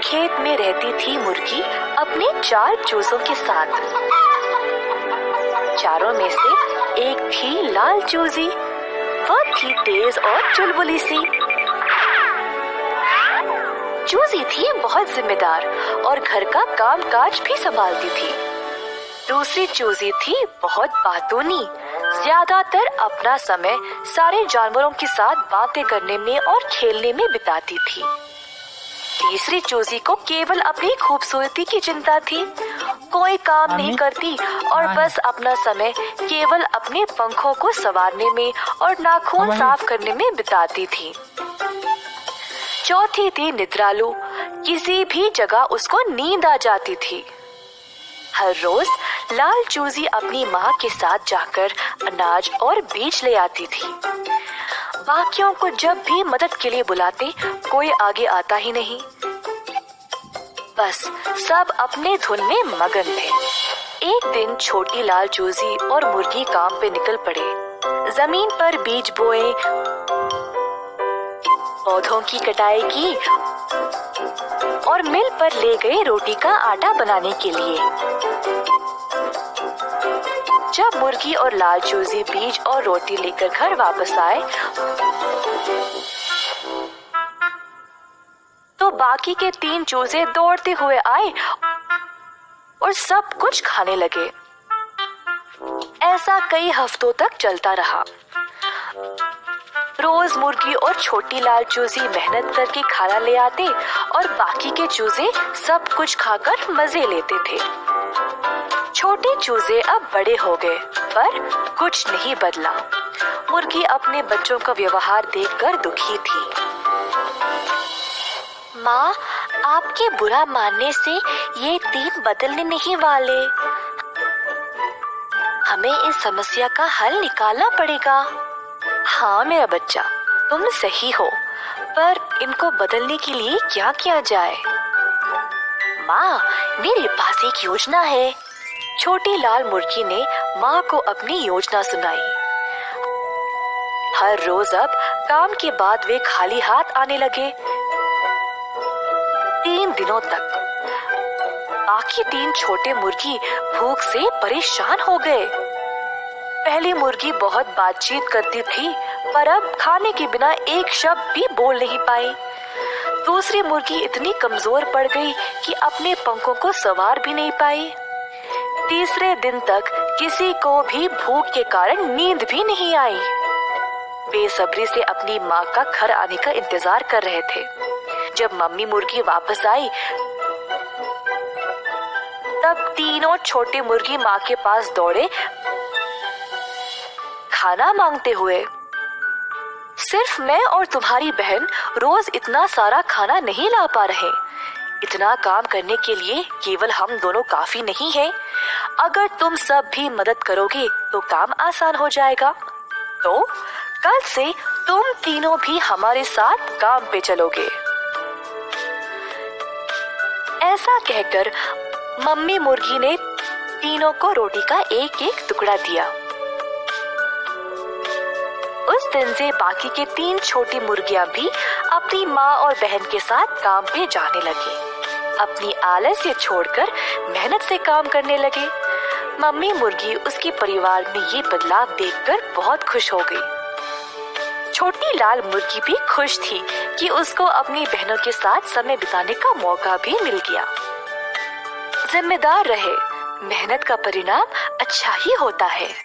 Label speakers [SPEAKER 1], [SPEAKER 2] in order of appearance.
[SPEAKER 1] खेत में रहती थी मुर्गी अपने 4 चूजों के साथ। चारों में से एक थी लाल चूजी। वह थी तेज और चुलबुली सी। चूजी थी बहुत जिम्मेदार और घर का कामकाज भी संभालती थी। दूसरी चूजी थी बहुत बातूनी, ज्यादातर अपना समय सारे जानवरों के साथ बातें करने में और खेलने में बिताती थी। तीसरी चूजी को केवल अपनी खूबसूरती की चिंता थी। कोई काम नहीं करती और बस अपना समय केवल अपने पंखों को संवारने में और नाखून साफ करने में बिताती थी। चौथी थी निद्रालु। किसी भी जगह उसको नींद आ जाती थी। हर रोज लाल चूजी अपनी माँ के साथ जाकर अनाज और बीज ले आती थी। बाकियों को जब भी मदद के लिए बुलाते कोई आगे आता ही नहीं। बस सब अपने धुन में मगन थे। एक दिन छोटी लाल चूजी और मुर्गी काम पे निकल पड़े। जमीन पर बीज बोए, पौधों की कटाई की और मिल पर ले गए रोटी का आटा बनाने के लिए। जब मुर्गी और लाल चूजी बीज और रोटी लेकर घर वापस आए तो बाकी के 3 चूजे दौड़ते हुए आए और सब कुछ खाने लगे। ऐसा कई हफ्तों तक चलता रहा। रोज मुर्गी और छोटी लाल चूजी मेहनत करके खाना ले आते और बाकी के चूजे सब कुछ खाकर मजे लेते थे। छोटे चूजे अब बड़े हो गए पर कुछ नहीं बदला। मुर्गी अपने बच्चों का व्यवहार देखकर दुखी थी। माँ, आपके बुरा मानने से ये 3 बदलने नहीं वाले। हमें इस समस्या का हल निकालना पड़ेगा। हाँ मेरा बच्चा, तुम सही हो, पर इनको बदलने के लिए क्या किया जाए? माँ, मेरे पास एक योजना है। छोटी लाल मुर्गी ने माँ को अपनी योजना सुनाई। हर रोज अब काम के बाद वे खाली हाथ आने लगे। 3 दिनों तक बाकी 3 छोटे मुर्गी भूख से परेशान हो गए। पहली मुर्गी बहुत बातचीत करती थी पर अब खाने के बिना एक शब्द भी बोल नहीं पाई। दूसरी मुर्गी इतनी कमजोर पड़ गई कि अपने पंखों को संवार भी नहीं पाई। तीसरे दिन तक किसी को भी भूख के कारण नींद भी नहीं आई। बेसब्री से अपनी माँ का घर आने का इंतजार कर रहे थे। जब मम्मी मुर्गी वापस आई तब तीनों छोटे मुर्गी माँ के पास दौड़े खाना मांगते हुए। सिर्फ मैं और तुम्हारी बहन रोज इतना सारा खाना नहीं ला पा रहे। इतना काम करने के लिए केवल हम दोनों काफी नहीं हैं। अगर तुम सब भी मदद करोगे तो काम आसान हो जाएगा। तो कल से तुम तीनों भी हमारे साथ काम पे चलोगे। ऐसा कहकर मम्मी मुर्गी ने तीनों को रोटी का एक एक टुकड़ा दिया। उस दिन से बाकी के 3 छोटी मुर्गियां भी अपनी माँ और बहन के साथ काम पे जाने लगी। अपनी आलस्य छोड़कर मेहनत से काम करने लगे। मम्मी मुर्गी उसके परिवार में ये बदलाव देखकर बहुत खुश हो गई। छोटी लाल मुर्गी भी खुश थी कि उसको अपनी बहनों के साथ समय बिताने का मौका भी मिल गया। जिम्मेदार रहे, मेहनत का परिणाम अच्छा ही होता है।